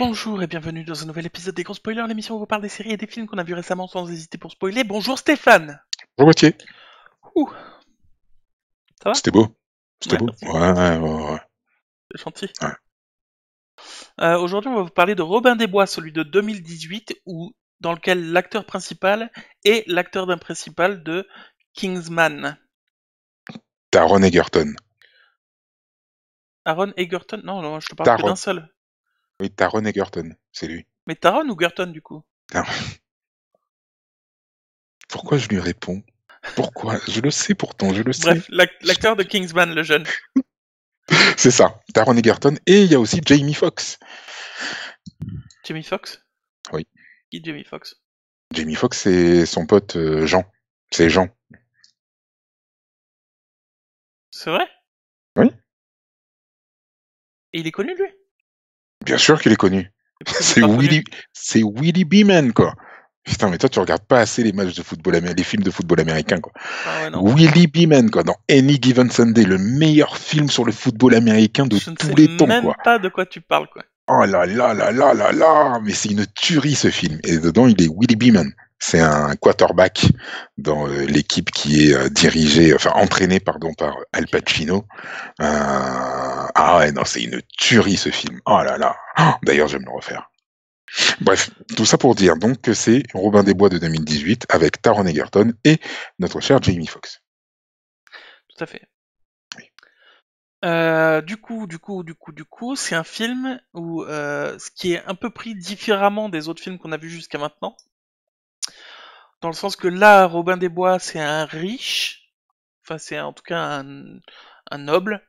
Bonjour et bienvenue dans un nouvel épisode des Gros Spoilers, l'émission où on vous parle des séries et des films qu'on a vus récemment sans hésiter pour spoiler. Bonjour Stéphane. Bonjour Gauthier. Ouh, ça va? C'était beau. C'était Ouais, beau. merci. Ouais. C'est gentil. Ouais. Aujourd'hui, on va vous parler de Robin des Bois, celui de 2018, dans lequel l'acteur principal est l'acteur d'un principal de Kingsman. Taron Egerton. Aaron Egerton? Non, je te parle que Taron. d'un seul. Oui, Taron Egerton, c'est lui. Mais Taron ou Gerton du coup? Ah. Pourquoi je lui réponds? Pourquoi? Je le sais pourtant, je le sais. Bref, l'acteur de Kingsman, le jeune. C'est ça, Taron Egerton. Et il y a aussi Jamie Foxx. Jamie Foxx? Oui. Qui est Jamie Foxx? Jamie Foxx, c'est son pote Jean. C'est Jean. C'est vrai? Oui. Et il est connu lui? Bien sûr qu'il est connu. C'est Willy Beeman, quoi. Putain, mais toi, tu regardes pas assez les matchs de football les films de football américain, quoi. Ah ouais, non. Willy Beeman, quoi, dans Any Given Sunday, le meilleur film sur le football américain de tous les temps, quoi. Je ne sais même pas de quoi tu parles, quoi. Oh là là là là là là, mais c'est une tuerie ce film. Et dedans, il est Willy Beeman. C'est un quarterback dans l'équipe qui est entraînée par Al Pacino. Ah ouais, non, c'est une tuerie ce film. Oh là là. D'ailleurs, je vais me le refaire. Bref, tout ça pour dire donc que c'est Robin des Bois de 2018 avec Taron Egerton et notre cher Jamie Foxx. Tout à fait. Oui. Du coup, c'est un film où ce qui est un peu pris différemment des autres films qu'on a vus jusqu'à maintenant. Dans le sens que là, Robin des Bois, c'est un riche, enfin c'est en tout cas un noble,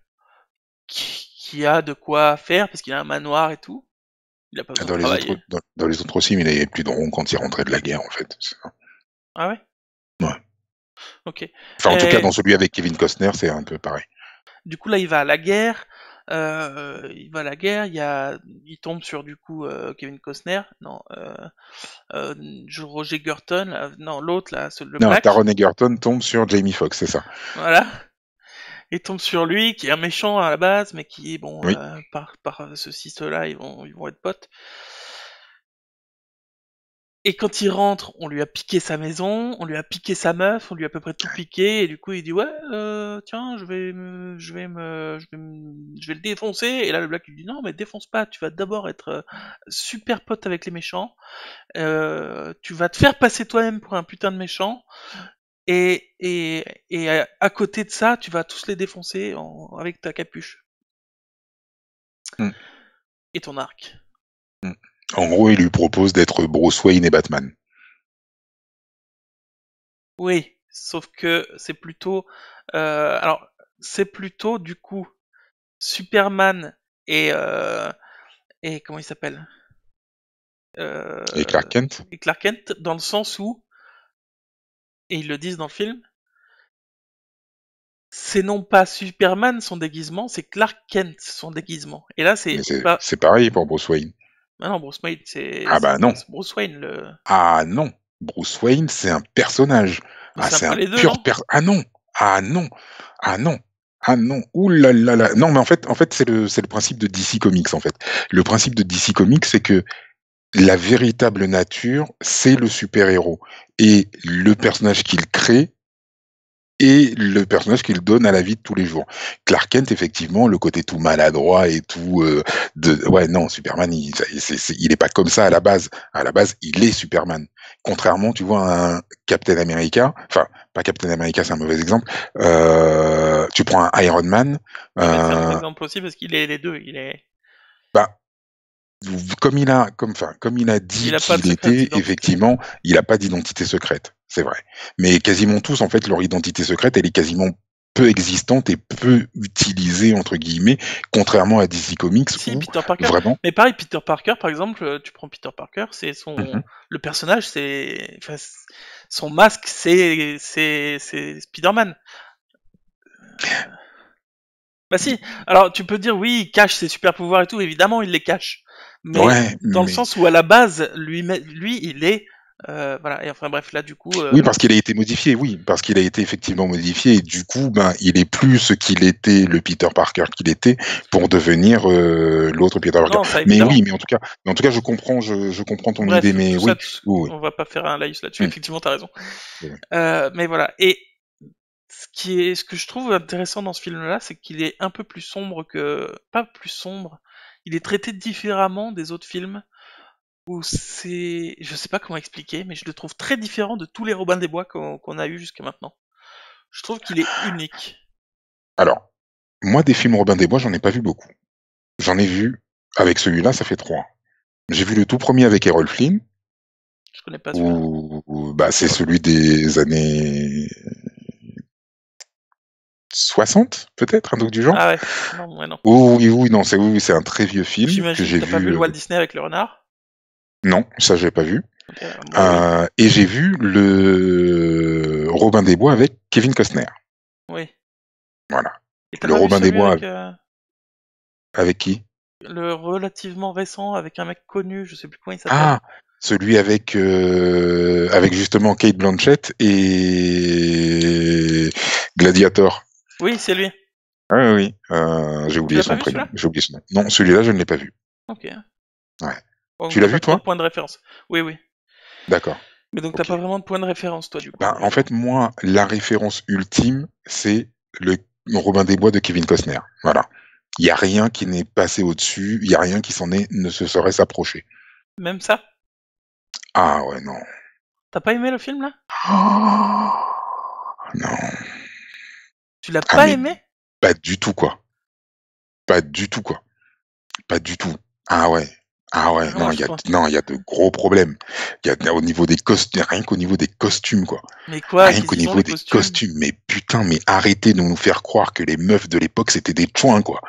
qui a de quoi faire, parce qu'il a un manoir et tout. Il a pas besoin de travailler. Dans les autres aussi, mais il n'avait plus de rond quand il rentrait de la guerre, en fait. Ah ouais? Ouais. Ok. Enfin, en tout cas, dans celui avec Kevin Costner, c'est un peu pareil. Du coup, là, il va à la guerre. Il tombe sur du coup Kevin Costner, non, Roger Gerton, non l'autre là, le Non, Black. Taron Egerton tombe sur Jamie Foxx, c'est ça. Voilà. Il tombe sur lui, qui est un méchant à la base, mais qui est bon, Oui. par ceci, cela, ils vont être potes. Et quand il rentre, on lui a piqué sa maison, on lui a piqué sa meuf, on lui a à peu près tout piqué, et du coup il dit ouais, tiens, je vais le défoncer. Et là le Black lui dit non, mais défonce pas, tu vas d'abord être super pote avec les méchants, tu vas te faire passer toi-même pour un putain de méchant, et à côté de ça, tu vas tous les défoncer avec ta capuche. Et ton arc. En gros, il lui propose d'être Bruce Wayne et Batman. Oui, sauf que c'est plutôt... c'est plutôt, du coup, Superman et comment il s'appelle Et Clark Kent. Et Clark Kent, dans le sens où, et ils le disent dans le film, c'est non pas Superman son déguisement, c'est Clark Kent son déguisement. Et là, c'est pas... C'est pareil pour Bruce Wayne. Ah non, Bruce Wayne, c'est non. Bruce Wayne le... Ah non, Bruce Wayne, c'est un personnage. Mais c'est un c'est peu un les deux, pur non? Ah non. Ah non. Ah non. Ah non. Ouh là là là. Non, mais en fait, c'est le principe de DC Comics, en fait. Le principe de DC Comics, c'est que la véritable nature, c'est le super-héros. Et le personnage qu'il crée, et le personnage qu'il donne à la vie de tous les jours. Clark Kent, effectivement, le côté tout maladroit et tout... ouais, non, Superman, il est pas comme ça à la base. À la base, il est Superman. Contrairement, tu vois, à un Captain America, enfin, pas Captain America, c'est un mauvais exemple, tu prends un Iron Man... Ouais, mais c'est un mauvais exemple aussi, parce qu'il est les deux, il est... Bah, comme il a dit Il a pas de qu'il secret était, d'identité. effectivement, il n'a pas d'identité secrète, c'est vrai. Mais quasiment tous, en fait, leur identité secrète, elle est quasiment peu existante et peu utilisée, entre guillemets, contrairement à DC Comics, Si, où Peter Parker. vraiment... Mais pareil, Peter Parker, par exemple, tu prends Peter Parker, c'est Mhm. le personnage, son masque, c'est Spider-Man. Bah si. Alors tu peux dire oui, il cache ses super pouvoirs et tout. Évidemment, il les cache. Mais Ouais, dans le mais... sens où à la base, lui, il est Voilà. Et enfin bref, là du coup, Oui, parce qu'il a été modifié, oui, parce qu'il a été effectivement modifié, et du coup, il est plus ce qu'il était, le Peter Parker qu'il était, pour devenir l'autre Peter Parker. non, ça Mais évidemment. oui, mais en tout cas, je comprends ton idée, Bref, mais tout ça, oui, oui, on va pas faire un laïus là-dessus. oui. Effectivement, t'as raison. Oui. Mais voilà. Et ce que je trouve intéressant dans ce film-là, c'est qu'il est un peu plus sombre que, pas plus sombre. Il est traité différemment des autres films où je sais pas comment expliquer, mais je le trouve très différent de tous les Robins des Bois qu'on a eu jusqu'à maintenant. Je trouve qu'il est unique. Alors, moi, des films Robin des Bois, j'en ai pas vu beaucoup. J'en ai vu, avec celui-là, ça fait 3. J'ai vu le tout premier avec Errol Flynn, Je connais pas celui-là. où c'est celui des années 60, peut-être, un truc du genre. Ah ouais. Non, ouais, non. Oui, non, c'est un très vieux film que J'imagine que j'ai t'as pas vu vu. le Walt Disney avec le renard. Non, ça, j'ai pas vu. Ok, moi oui. Et j'ai vu le Robin des Bois avec Kevin Costner. Oui. Voilà. Et t'as Le pas vu Robin des celui Bois avec avec qui? le relativement récent avec un mec connu, je sais plus comment il s'appelle. Ah, celui avec justement Kate Blanchett et Gladiator. Oui, c'est lui. Ah oui, j'ai Tu oublié l'as pas son vu prénom. celui-là? J'ai oublié son nom. Non, celui-là, je ne l'ai pas vu. Ok. Ouais. Bon, donc Tu l'as t'as vu, pas trop toi? de points de référence. Oui, oui. D'accord. Mais donc t'as Ok. pas vraiment de points de référence, toi, du coup. En fait, moi, la référence ultime, c'est le Robin des Bois de Kevin Costner. Voilà. Il y a rien qui n'est passé au-dessus. Il y a rien qui ne se serait s'approché. Même ça? Ah ouais, non. T'as pas aimé le film, là? Non. Tu l'as Ah pas mais aimé? pas du tout, quoi. Pas du tout, quoi. Pas du tout. Ah ouais. Ah ouais, Moi, je trouve. non, il y a de gros problèmes. Au niveau des costumes, rien qu'au niveau des costumes, quoi. Mais quoi? Rien Qu'est-ce qu'au qu'ils ont, niveau les des costumes? costumes. Mais putain, mais arrêtez de nous faire croire que les meufs de l'époque, c'était des chouins, quoi.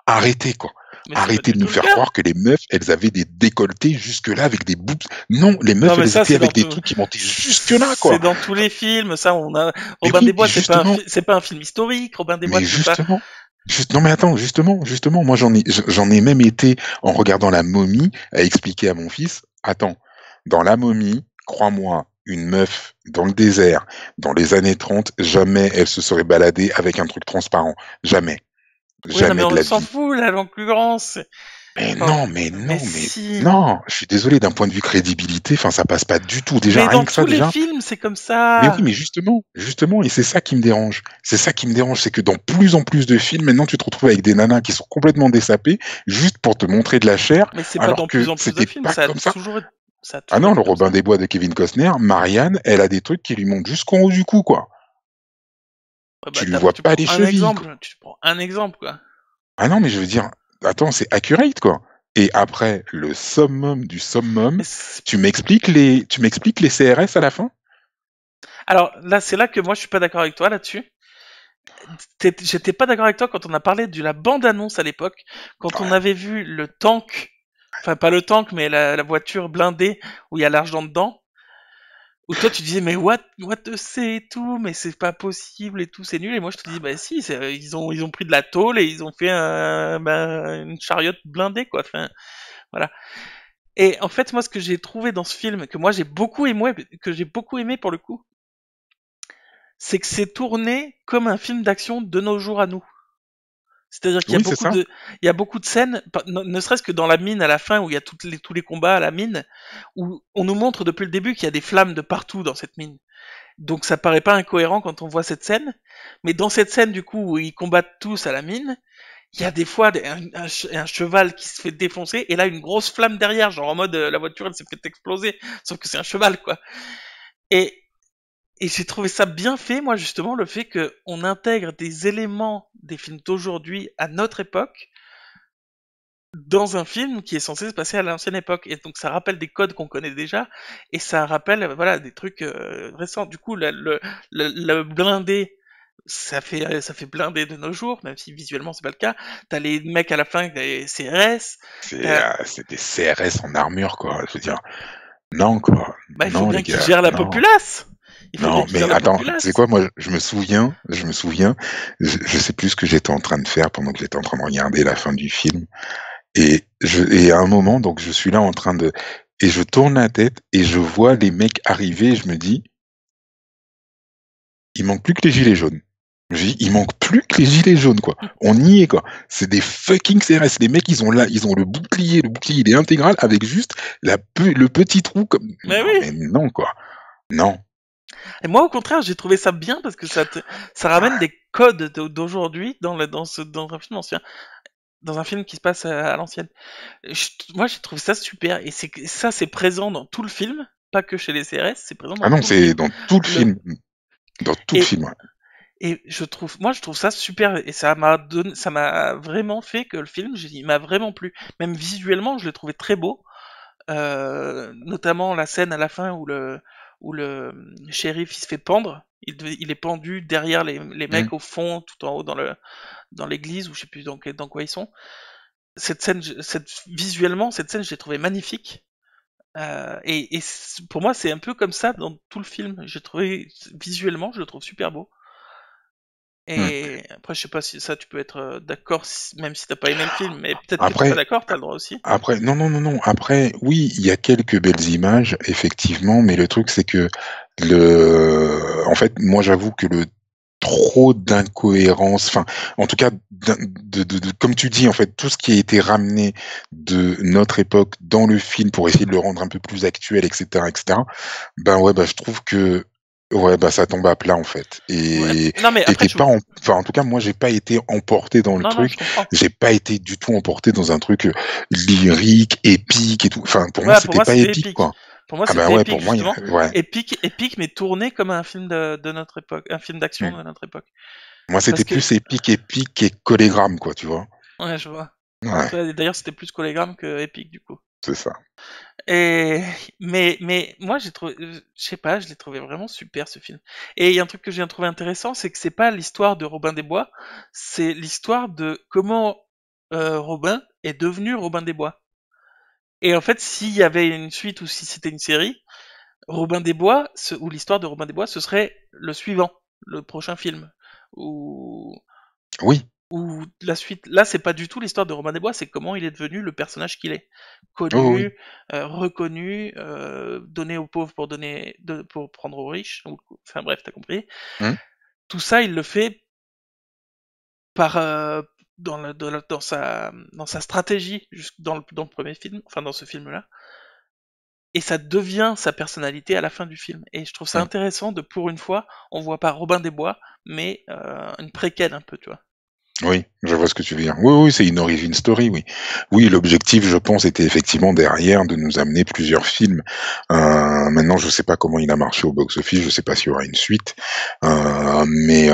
Arrêtez, quoi. Mais c'est pas Arrêtez du de nous tout le faire cas! croire que les meufs, elles avaient des décolletés jusque-là avec des boobs. Non, les Non, meufs, mais elles ça, étaient c'est dans avec des tout. trucs qui montaient jusque là, C'est quoi. dans tous les films. Ça, on a. Mais Robin oui, des puis Bois, justement, c'est pas un film historique. Robin des Bois, mais c'est pas. justement, non mais attends, justement, moi j'en ai même été en regardant la momie à expliquer à mon fils, attends, dans la momie, crois-moi, une meuf dans le désert, dans les années 30, jamais elle se serait baladée avec un truc transparent. Jamais. Oui, non, mais Jamais de on la s'en vie. fout, la concurrence. Mais Enfin, non, mais si. non, je suis désolé, d'un point de vue crédibilité, enfin ça passe pas du tout. Déjà, Mais rien dans que ça, tous les déjà. films, c'est comme Mais oui, ça. mais justement, et c'est ça qui me dérange. C'est ça qui me dérange, c'est que dans plus en plus de films, maintenant, tu te retrouves avec des nanas qui sont complètement désapées, juste pour te montrer de la chair, Mais c'est pas alors dans plus que en plus de c'était films, pas comme ça. ça a Ah toujours non, le été comme Robin ça. des Bois de Kevin Costner, Marianne, elle a des trucs qui lui montent jusqu'en haut du cou, quoi. Ouais, bah, Tu lui vois tu pas prends les un chevilles, quoi. exemple, tu prends un exemple, quoi. Ah non, mais je veux dire, attends, c'est accurate, quoi. Et après, le summum du summum, Mais c'est- tu m'expliques les CRS à la fin? Alors là, c'est là que moi je suis pas d'accord avec toi là-dessus. J'étais pas d'accord avec toi quand on a parlé de la bande-annonce à l'époque, quand on Ouais. avait vu le tank, enfin pas le tank, mais la voiture blindée où il y a l'argent dedans, où toi tu disais mais what the c'est et tout, mais c'est pas possible et tout, c'est nul. Et moi je te dis bah si, ils ont pris de la tôle et ils ont fait une chariote blindée quoi. Enfin voilà. Et en fait moi ce que j'ai trouvé dans ce film, que moi j'ai beaucoup aimé, que j'ai beaucoup aimé pour le coup, c'est que c'est tourné comme un film d'action de nos jours à nous. C'est-à-dire qu'il y a Oui, c'est ça. il y a beaucoup de scènes, ne serait-ce que dans la mine à la fin où il y a tous les combats à la mine, où on nous montre depuis le début qu'il y a des flammes de partout dans cette mine. Donc ça paraît pas incohérent quand on voit cette scène, mais dans cette scène du coup où ils combattent tous à la mine, il y a des fois un cheval qui se fait défoncer et là une grosse flamme derrière, genre en mode la voiture elle s'est fait exploser, sauf que c'est un cheval quoi. Et j'ai trouvé ça bien fait, moi, justement, le fait qu'on intègre des éléments des films d'aujourd'hui à notre époque dans un film qui est censé se passer à l'ancienne époque. Et donc, ça rappelle des codes qu'on connaît déjà et ça rappelle, voilà, des trucs récents. Du coup, le blindé, ça fait blindé de nos jours, même si visuellement c'est pas le cas. T'as les mecs à la fin, des CRS. T'as, C'est des CRS en armure, quoi. Je veux dire, non, quoi. bah, il faut Non, bien les qu'ils gars, gèrent la non. populace. Il faut bien Non, qu'ils gèrent mais la attends, tu sais populace. quoi, moi, je me souviens, je sais plus ce que j'étais en train de faire pendant que j'étais en train de regarder la fin du film. Et à un moment, donc, je suis là en train de, et je tourne la tête et je vois les mecs arriver et je me dis, il manque plus que les gilets jaunes. Je dis, il manque plus que les gilets jaunes, quoi. On y est, quoi. C'est des fucking CRS. Les mecs, ils ont le bouclier, il est intégral avec juste le petit trou comme, Mais non, oui. mais non, quoi. Non. Et moi, au contraire, j'ai trouvé ça bien parce que ça ramène des codes d'aujourd'hui dans un film ancien, dans un film qui se passe à l'ancienne. Moi, j'ai trouvé ça super et c'est présent dans tout le film, pas que chez les CRS, c'est présent Ah dans non, tout le c'est film. dans tout le Le film. Dans tout le et film, ouais. et je trouve ça super et ça m'a vraiment fait que le film, il m'a vraiment plu. Même visuellement, je l'ai trouvé très beau. Notamment la scène à la fin où le shérif il se fait pendre. Il est pendu derrière les Mm. mecs au fond, tout en haut dans l'église, ou je sais plus dans quoi ils sont. Visuellement, cette scène, je l'ai trouvée magnifique. Pour moi, c'est un peu comme ça dans tout le film. J'ai trouvé, visuellement, je le trouve super beau. Mm. Et après, je sais pas si ça, tu peux être d'accord, même si t'as pas aimé le film, mais peut-être que t'es pas Après, d'accord, t'as le droit aussi. Après, non, non, non, non. Après, oui, il y a quelques belles images, effectivement, mais le truc, c'est que en fait, moi, j'avoue que le trop d'incohérence, enfin, en tout cas, comme tu dis, en fait, tout ce qui a été ramené de notre époque dans le film pour essayer de le rendre un peu plus actuel, etc., ben ouais, bah, je trouve que ouais, bah, ça tombe à plat, en fait. Ouais. Et Non, mais après, t'étais pas enfin, en tout cas, moi, j'ai pas été emporté dans le non, non, truc. je comprends. J'ai pas été du tout emporté dans un truc lyrique, épique et tout. Enfin, pour moi, Voilà, pour c'était moi, pas c'était épique, épique. quoi. Pour moi, Ah bah c'était ouais, épique, pour moi, justement. ouais. Épique, mais tourné comme un film de notre époque, un film d'action Hmm. de notre époque. Moi, Parce c'était que, plus épique et collégramme, quoi, tu vois. ouais, je vois. Ouais, Toi, d'ailleurs, c'était plus Collégramme que épique, du coup. c'est ça. Et, mais moi, j'ai trouvé, je sais pas, je l'ai trouvé vraiment super, ce film. Et il y a un truc que j'ai trouvé intéressant, c'est que c'est pas l'histoire de Robin des Bois, c'est l'histoire de comment Robin est devenu Robin des Bois. Et en fait, s'il y avait une suite ou si c'était une série, Robin des Bois, ou l'histoire de Robin des Bois, ce serait le suivant, le prochain film. Ou, Oui, ou la suite. Là, c'est pas du tout l'histoire de Robin des Bois, c'est comment il est devenu le personnage qu'il est. oh, oui. Connu, reconnu, donné aux pauvres pour prendre aux riches. Enfin bref, t'as compris. Hmm. Tout ça, il le fait par dans sa stratégie, dans le premier film, enfin dans ce film-là. Et ça devient sa personnalité à la fin du film. Et je trouve ça Hmm. intéressant de, pour une fois, on voit pas Robin des Bois, mais une préquelle un peu, tu vois. Oui, je vois ce que tu veux dire. Oui, oui, c'est une origin story, oui. Oui, l'objectif, je pense, était effectivement derrière de nous amener plusieurs films. Maintenant, je sais pas comment il a marché au box-office, je sais pas s'il y aura une suite, mais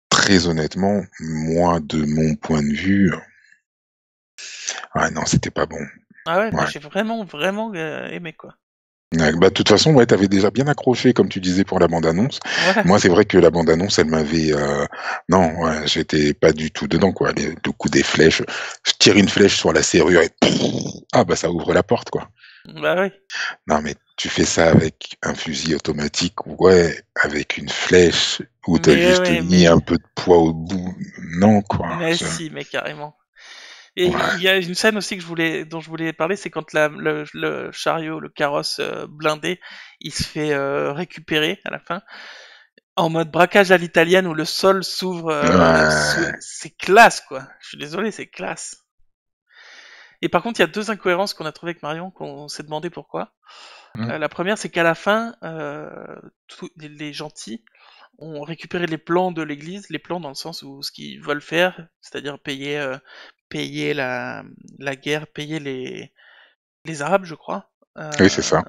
très honnêtement, moi, de mon point de vue, ah non, c'était pas bon. Ah ouais, moi Ouais. j'ai vraiment, vraiment aimé, quoi. Ouais, bah, de toute façon, ouais, t'avais déjà bien accroché, comme tu disais, pour la bande-annonce. Voilà. Moi, c'est vrai que la bande-annonce, elle m'avait, non, ouais, j'étais pas du tout dedans, quoi. Le coup des flèches, je tire une flèche sur la serrure et ah, bah, ça ouvre la porte, quoi. Bah oui. Non, mais tu fais ça avec un fusil automatique, ouais, avec une flèche où t'as Mais juste ouais, mis un peu de poids au bout. Non, quoi. mais si, mais carrément. Et Ouais. il y a une scène aussi dont je voulais parler, c'est quand le chariot, le carrosse blindé, il se fait récupérer à la fin, en mode braquage à l'italienne où le sol s'ouvre, Ouais. c'est classe, quoi. Je suis désolé, c'est classe. Et par contre, il y a deux incohérences qu'on a trouvées avec Marion, qu'on s'est demandé pourquoi. Mm. La première, c'est qu'à la fin, les gentils ont récupéré les plans de l'église, les plans dans le sens où ce qu'ils veulent faire, c'est-à-dire payer la guerre, payer les Arabes, je crois, Oui, c'est ça.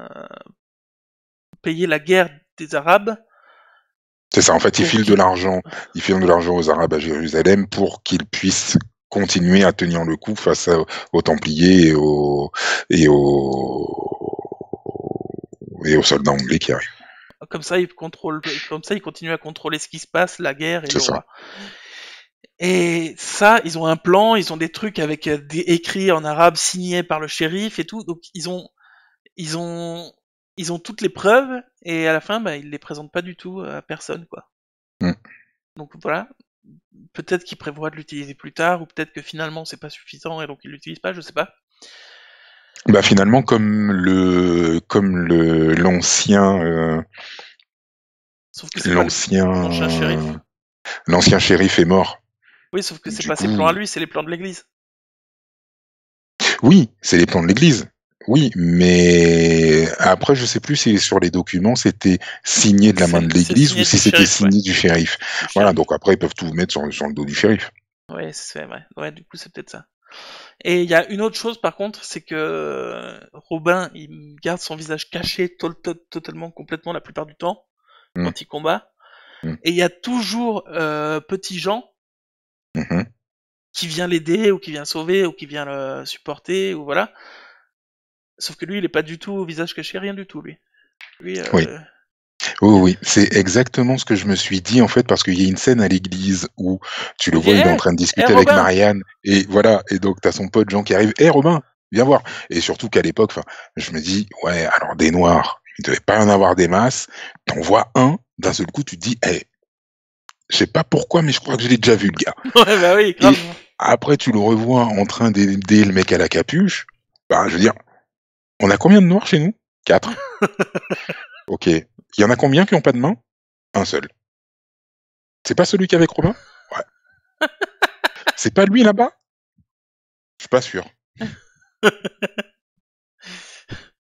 payer la guerre des Arabes C'est ça. En fait, pour qui, ils filent de l'argent aux Arabes à Jérusalem pour qu'ils puissent continuer à tenir le coup face aux Templiers et aux soldats anglais qui arrivent. comme ça ils continuent à contrôler ce qui se passe, la guerre et C'est le ça. roi. Et ça, ils ont un plan, ils ont des trucs avec des écrits en arabe signés par le shérif et tout, donc ils ont, ils ont toutes les preuves et à la fin, bah, ils les présentent pas du tout à personne, quoi. Mm. Donc voilà, peut-être qu'ils prévoient de l'utiliser plus tard ou peut-être que finalement c'est pas suffisant et donc ils l'utilisent pas, je sais pas. Bah finalement comme le Sauf que c'est pas l'ancien shérif. l'ancien l'ancien shérif est mort. Oui, sauf que c'est Du pas ses plans à coup, lui, c'est les plans de l'église. oui, c'est les plans de l'église. Oui, mais après, je sais plus si sur les documents c'était signé de la main de C'est l'église ou signé si du c'était shérif, ouais. signé du shérif. Du Voilà, shérif. donc après, ils peuvent tout mettre sur le dos du shérif. Ouais, c'est vrai. Ouais, du coup, c'est peut-être ça. Et il y a une autre chose, par contre, c'est que Robin, il garde son visage caché totalement, complètement la plupart du temps Mm, quand il combat. mm, Et il y a toujours Petit Jean mhm. qui vient l'aider ou qui vient sauver ou qui vient le supporter ou voilà. Sauf que lui, il est pas du tout au visage caché, rien du tout, lui. Lui, Oui. Oui, oui, c'est exactement ce que je me suis dit en fait, parce qu'il y a une scène à l'église où tu le il dit, vois, il est en train de hé, discuter avec Robin. Marianne, et voilà, et donc t'as son pote Jean qui arrive, hé Robin, viens voir. Et surtout qu'à l'époque, enfin, je me dis, ouais, alors des noirs, il devait pas y en avoir des masses, t'en vois un, d'un seul coup, tu te dis, hé, je sais pas pourquoi, mais je crois que je l'ai déjà vu le gars. Ouais, bah oui, grave. Et après, tu le revois en train d'aider le mec à la capuche, bah, je veux dire, on a combien de noirs chez nous? Quatre. Ok. Il y en a combien qui ont pas de main? Un seul. C'est pas celui qui est avec Robin? Ouais. C'est pas lui là-bas? Je suis pas sûr. Je veux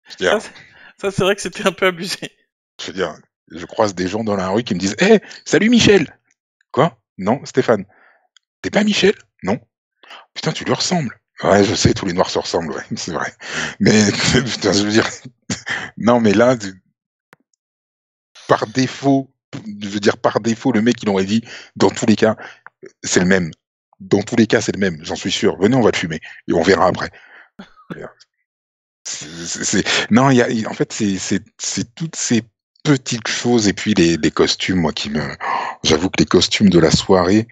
Ça, dire, ça c'est vrai que c'était un peu abusé. je veux dire, je croise des gens dans la rue qui me disent, hé, salut Michel! Quoi? Non, Stéphane. T'es pas Michel? Non. Putain, tu lui ressembles. Ouais, je sais, tous les noirs se ressemblent, ouais, c'est vrai. Mais, putain, je veux dire, non, mais là, par défaut, je veux dire, par défaut, le mec, il aurait dit, dans tous les cas, c'est le même. Dans tous les cas, c'est le même, j'en suis sûr. Venez, on va le fumer. Et on verra après. Non, en fait, c'est toutes ces petites choses et puis les costumes, moi, j'avoue que les costumes de la soirée,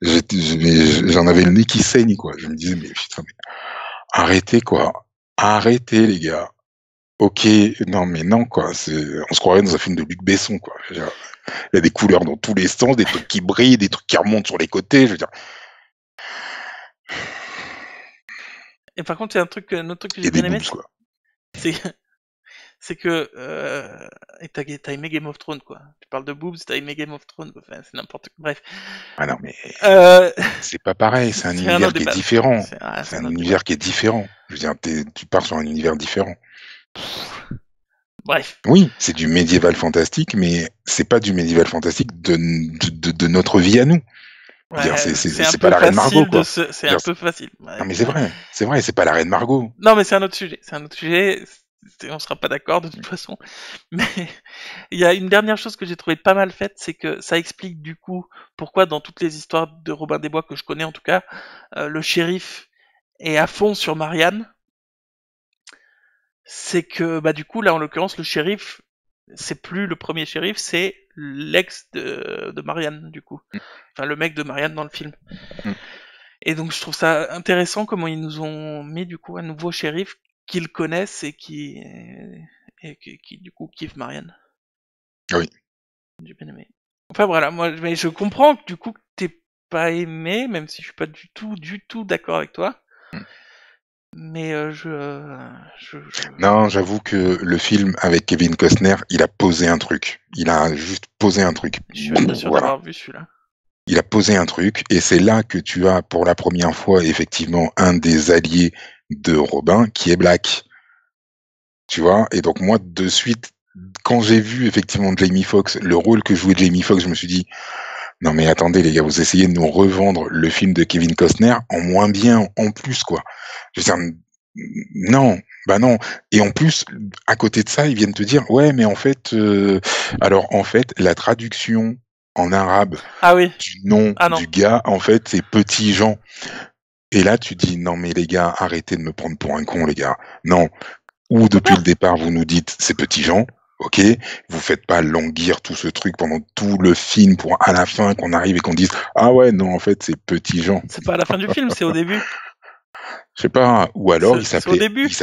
j'en avais le nez qui saigne, quoi. Je me disais, mais putain, mais arrêtez, quoi. Arrêtez, les gars. Ok, non, mais non, quoi. On se croirait dans un film de Luc Besson, quoi. Je veux dire, il y a des couleurs dans tous les sens, des trucs qui brillent, des trucs qui remontent sur les côtés. Je veux dire, Et par contre, il y a un autre truc que j'ai et des bien aimé, boobs, quoi. c'est c'est que et t'as aimé Game of Thrones quoi. Tu parles de boobs, t'as aimé Game of Thrones, quoi. Enfin, c'est n'importe quoi. Bref, Ah non, mais euh, c'est pas pareil, c'est un c'est un autre univers qui est débat. différent. C'est C'est un un autre débat. univers qui est différent. Je veux dire, tu pars sur un univers différent. Bref, Oui, c'est du médiéval fantastique, mais c'est pas du médiéval fantastique de notre vie à nous. Je veux dire, ouais, c'est un c'est pas peu la reine Margot, facile quoi. c'est Je veux un dire, peu facile. non, Ouais. mais c'est vrai, c'est pas la reine Margot. Non, mais c'est un autre sujet. C'est un autre sujet. On sera pas d'accord de toute façon. Mais il y a une dernière chose que j'ai trouvé pas mal faite, c'est que ça explique du coup pourquoi dans toutes les histoires de Robin des Bois que je connais en tout cas, le shérif est à fond sur Marianne. C'est que bah du coup là en l'occurrence le shérif c'est plus le premier shérif, c'est l'ex de Marianne du coup. Enfin le mec de Marianne dans le film. Mm. Et donc je trouve ça intéressant comment ils nous ont mis du coup un nouveau shérif qu'ils connaissent et qui du coup kiffe Marianne. Oui. J'ai bien aimé. Enfin voilà, moi mais je comprends que du coup que t'es pas aimé, même si je suis pas du tout d'accord avec toi. Mm. Mais Non, j'avoue que le film avec Kevin Costner, il a posé un truc. Il a juste posé un truc. je suis même pas sûr Voilà. d'avoir vu celui-là. Il a posé un truc, et c'est là que tu as pour la première fois effectivement un des alliés de Robin qui est Black. Tu vois? Et donc moi, de suite, quand j'ai vu effectivement Jamie Foxx, le rôle que jouait Jamie Foxx, je me suis dit, non mais attendez les gars, vous essayez de nous revendre le film de Kevin Costner en moins bien, en plus quoi. Je veux dire, non, bah non. Et en plus, à côté de ça, ils viennent te dire, ouais, mais en fait, alors en fait, la traduction en arabe Ah oui, du nom ah non. du gars, en fait, c'est Petit Jean. Et là, tu dis, non mais les gars, arrêtez de me prendre pour un con, les gars. Non, ou Pourquoi depuis pas? le départ, vous nous dites c'est Petit Jean, ok, vous faites pas languir tout ce truc pendant tout le film pour à la fin qu'on arrive et qu'on dise ah ouais non en fait c'est Petit Jean. C'est pas à la fin du film, c'est au début. Je sais pas, ou alors C'est au début. il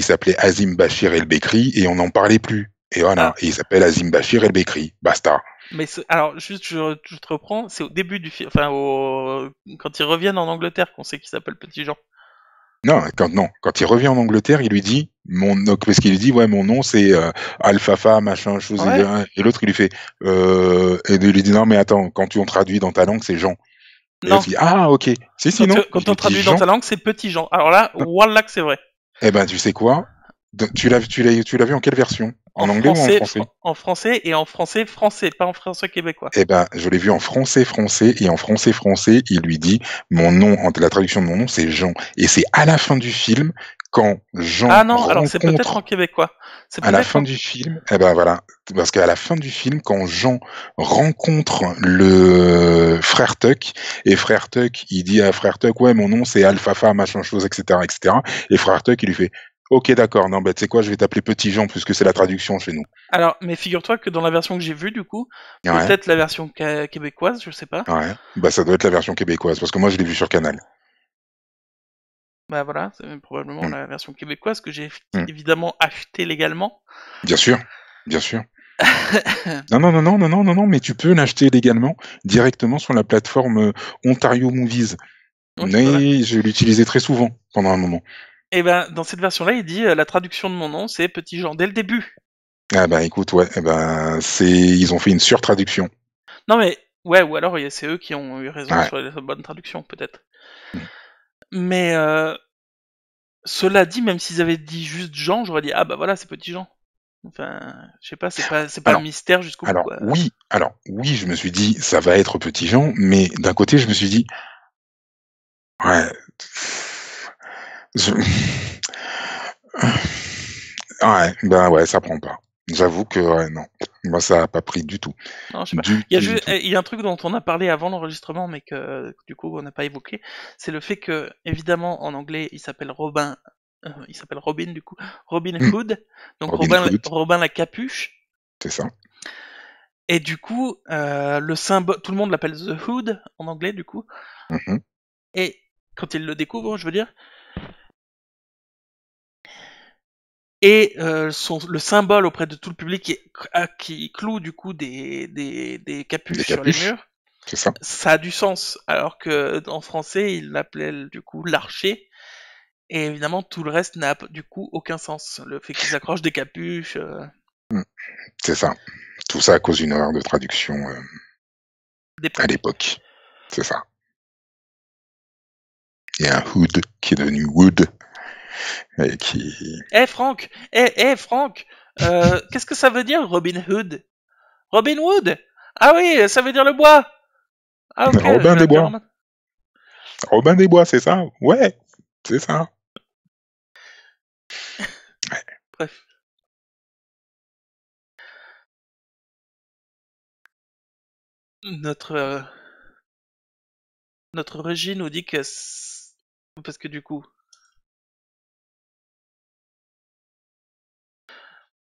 s'appelait Azim Bachir El Bekri et on n'en parlait plus. Et voilà, Ah, et il s'appelle Azim Bachir El Bekri, basta. mais alors juste je te reprends, c'est au début du film, enfin quand ils reviennent en Angleterre qu'on sait qu'il s'appelle Petit Jean. Non, quand il revient en Angleterre, il lui dit parce qu'il lui dit ouais mon nom c'est Alfafa machin chose Ouais. et l'autre il lui fait et il lui dit non mais attends quand on traduit dans ta langue c'est Jean. Et l'autre Non. il dit ah ok si non je Quand lui on dis traduit dans Jean. ta langue, c'est petit Jean. Alors là, wallah que c'est vrai. Eh ben tu sais quoi tu l'as vu en quelle version en anglais ou en français? En français et en français français, pas en français québécois. Eh ben, je l'ai vu en français, et en français, il lui dit, la traduction de mon nom, c'est Jean. Et c'est à la fin du film, quand Ah Jean non, alors c'est peut-être en rencontre, québécois. C'est à la peut-être fin en... du film, eh ben voilà, parce qu'à la fin du film, quand Jean rencontre le frère Tuck, et frère Tuck, il dit à frère Tuck, ouais, mon nom c'est Alfafa, machin chose, etc., etc., et frère Tuck, il lui fait, ok, d'accord, non, bah, tu sais quoi, je vais t'appeler Petit Jean, puisque c'est la traduction chez nous. Alors, mais figure-toi que dans la version que j'ai vue, du coup, Ouais. peut-être la version québécoise, je sais pas. Ouais, bah ça doit être la version québécoise, parce que moi je l'ai vu sur Canal. Bah voilà, c'est probablement Mm, la version québécoise que j'ai mm. évidemment achetée légalement. Bien sûr, bien sûr. Non, mais tu peux l'acheter légalement directement sur la plateforme Ontario Movies. Oui, voilà. Mais je l'utilisais très souvent pendant un moment. Et ben, dans cette version-là, il dit la traduction de mon nom, c'est Petit Jean dès le début. Ah bah écoute, ouais, ils ont fait une surtraduction. Non mais, ouais, ou alors c'est eux qui ont eu raison Ouais. sur les bonnes traductions, peut-être. Mm. Mais cela dit, même s'ils avaient dit juste Jean, j'aurais dit ah bah voilà, c'est Petit Jean. Enfin, je sais pas, c'est pas le Alors, mystère jusqu'au bout, quoi. oui, je me suis dit, ça va être Petit Jean, mais d'un côté, je me suis dit, ouais, je- ouais, ben ouais, ça prend pas. J'avoue que, ouais, non, moi ça a pas pris du tout. Non, je sais pas. Du Il y a tout, du juste, tout. il y a un truc dont on a parlé avant l'enregistrement, mais que du coup on n'a pas évoqué, c'est le fait que, évidemment, en anglais, il s'appelle Robin du coup, Robin Mm. Hood, donc Robin Hood, Robin la capuche, c'est ça. et du coup, le symbole, tout le monde l'appelle The Hood en anglais du coup, Mhm. et quand il le découvre, je veux dire, et le symbole auprès de tout le public qui cloue du coup des Des capuches sur les capuches, murs, c'est ça. ça a du sens, alors que en français, il l'appelait du coup l'archer, et évidemment tout le reste n'a du coup aucun sens. Le fait qu'ils accrochent des capuches, Mm. C'est ça. Tout ça à cause d'une erreur de traduction à d'époque. l'époque. C'est ça. Il y a un Hood qui est devenu Wood et qui. Franck, Franck, qu'est-ce que ça veut dire Robin Hood? Robin Wood? Ah oui, ça veut dire le bois. Ah ok, je Robin vais des appeler Bois. Romain. Robin des Bois, c'est ça? Ouais, c'est ça. Ouais. Bref, notre notre régie nous dit que parce que du coup,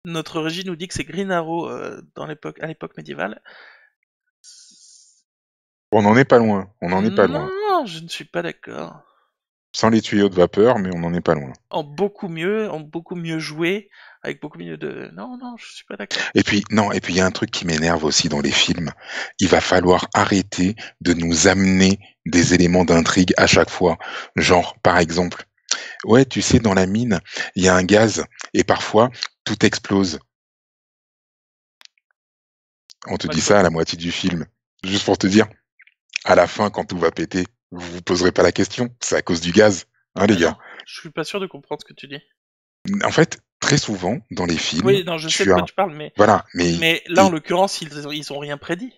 notre régie nous dit que c'est Green Arrow à l'époque médiévale. On n'en est pas loin. On n'en est pas loin. Non, je ne suis pas d'accord. Sans les tuyaux de vapeur, mais on n'en est pas loin. En beaucoup mieux joué, avec beaucoup mieux de. Non, non, je suis pas d'accord. Et puis, non, et puis il y a un truc qui m'énerve aussi dans les films. Il va falloir arrêter de nous amener des éléments d'intrigue à chaque fois. Genre, par exemple, ouais, tu sais, dans la mine, il y a un gaz et parfois tout explose. On te Bah, dit ça à la moitié du film. Juste pour te dire, à la fin, quand tout va péter, vous vous poserez pas la question. C'est à cause du gaz, hein, les mais gars. non, je suis pas sûr de comprendre ce que tu dis. En fait, très souvent, dans les films, Oui, non, je sais de tu quoi as, tu parles, voilà, mais là, en l'occurrence, ils ont rien prédit.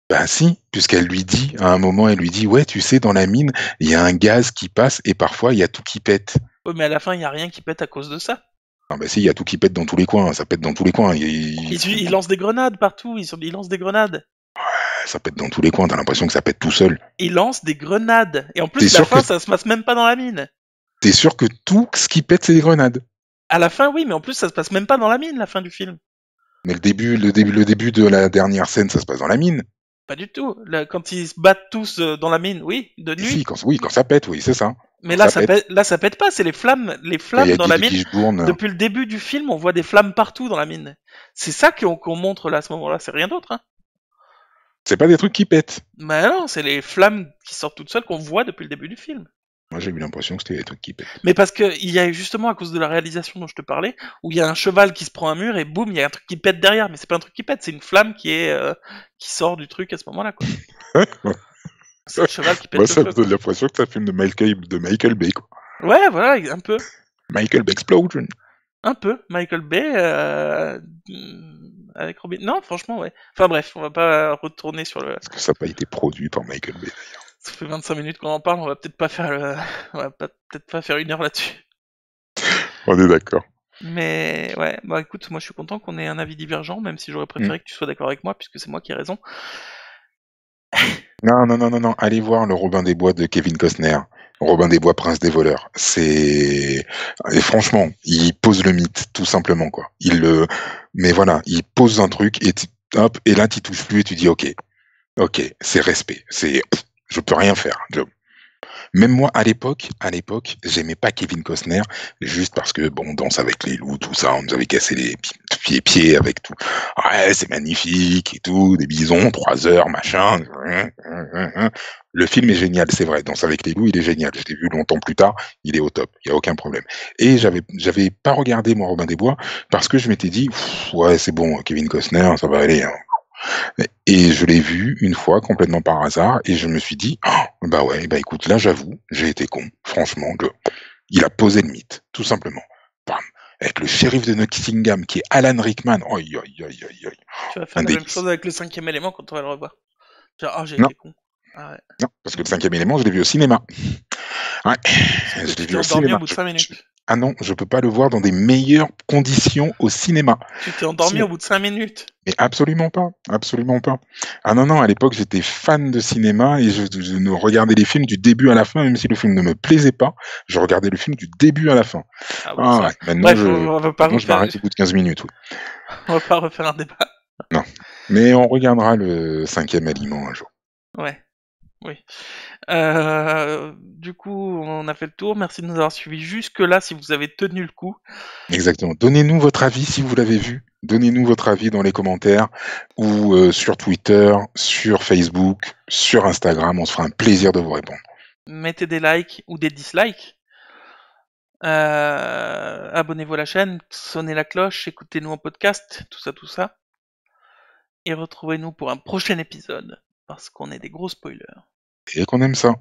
ben si, puisqu'elle lui dit, à un moment, elle lui dit, ouais, tu sais, dans la mine, il y a un gaz qui passe et parfois, il y a tout qui pète. Oui, mais à la fin, il y a rien qui pète à cause de ça. Ah ben si, il y a tout qui pète dans tous les coins, ça pète dans tous les coins, Ils lancent des grenades partout, ils lancent des grenades. ça pète dans tous les coins, t'as l'impression que ça pète tout seul. Ils lancent des grenades. Et en T'es plus, la sûr que, fin, ça se passe même pas dans la mine. t'es sûr que tout ce qui pète, c'est des grenades. À la fin, oui, mais en plus, ça se passe même pas dans la mine, la fin du film. Mais le début de la dernière scène, ça se passe dans la mine. Pas du tout. Là, quand ils se battent tous dans la mine, oui, de Et si, nuit. quand ça pète, oui, c'est ça. Mais Quand ça pète, ça pète pas, c'est les quand il y flammes a dans la mine. Guy Bourne, Depuis le début du film, on voit des flammes partout dans la mine. C'est ça qu'on montre là à ce moment-là, c'est rien d'autre. Hein. c'est pas des trucs qui pètent. Mais non, c'est les flammes qui sortent toutes seules qu'on voit depuis le début du film. Moi, j'ai eu l'impression que c'était des trucs qui pètent. Mais parce que il y a justement à cause de la réalisation dont je te parlais, où il y a un cheval qui se prend un mur et boum, il y a un truc qui pète derrière, mais c'est pas un truc qui pète, c'est une flamme qui sort du truc à ce moment-là, quoi. C'est le cheval qui pète Moi, le ça me feu, donne quoi. l'impression que c'est un film de Michael Bay, quoi. Ouais, voilà, un peu. Michael Bay Explosion. Un peu. Michael Bay, avec Robin. Non, franchement, ouais. Enfin bref, on va pas retourner sur le. Parce que ça n'a pas été produit par Michael Bay. Ça fait 25 minutes qu'on en parle, on va peut-être pas faire on va peut-être pas faire 1 heure là-dessus. On est d'accord. Mais ouais, bah écoute, moi je suis content qu'on ait un avis divergent, même si j'aurais préféré que tu sois d'accord avec moi, puisque c'est moi qui ai raison. Non, non, non, non, non. Allez voir le Robin des Bois de Kevin Costner. Robin des Bois, Prince des voleurs. Et franchement, il pose le mythe, tout simplement, quoi. Mais voilà, il pose un truc hop, et là, tu touches plus et tu dis, ok, c'est respect. Je peux rien faire. Même moi, à l'époque, j'aimais pas Kevin Costner, juste parce que, bon, Danse avec les loups, tout ça, on nous avait cassé les pieds avec tout. Ouais, c'est magnifique et tout, des bisons, 3 heures, machin. Le film est génial, c'est vrai. Danse avec les loups, il est génial. Je l'ai vu longtemps plus tard, il est au top, il y a aucun problème. Et j'avais pas regardé mon Robin des Bois parce que je m'étais dit, ouais, c'est bon, Kevin Costner, ça va aller, hein. Et je l'ai vu une fois complètement par hasard et je me suis dit, oh, bah ouais, bah écoute, là j'avoue, j'ai été con, franchement, il a posé le mythe, tout simplement. Bam. Avec le shérif de Nottingham qui est Alan Rickman, aïe, aïe, aïe, aïe, aïe, Tu vas faire un la même délice. chose avec le 5e élément quand on va le revoir. Genre, ah, j'ai Non, été con. Ah ouais. non, parce que le 5e élément, je l'ai vu au cinéma. Ouais, Sauf que je l'ai tu t'es vu au endormi au cinéma. bout de 5 minutes. Ah non, je peux pas le voir dans des meilleures conditions au cinéma. Tu t'es endormi au bout de 5 minutes. Mais absolument pas, absolument pas. Ah non, non, à l'époque, j'étais fan de cinéma et je ne regardais les films du début à la fin, même si le film ne me plaisait pas, je regardais le film du début à la fin. Ah bon, Ah ça. ouais, maintenant, Bref, maintenant, je m'arrête au bout de 15 minutes, oui. on va pas refaire un débat. Non. Mais on regardera le 5e aliment un jour. Ouais, oui. Du coup, on a fait le tour. Merci de nous avoir suivis jusque-là si vous avez tenu le coup. Exactement. Donnez-nous votre avis si vous l'avez vu. Donnez-nous votre avis dans les commentaires ou sur Twitter, sur Facebook, sur Instagram. On se fera un plaisir de vous répondre. Mettez des likes ou des dislikes. Abonnez-vous à la chaîne, sonnez la cloche, écoutez-nous en podcast, tout ça, tout ça. Et retrouvez-nous pour un prochain épisode, parce qu'on est des gros spoilers. Et qu'on aime ça.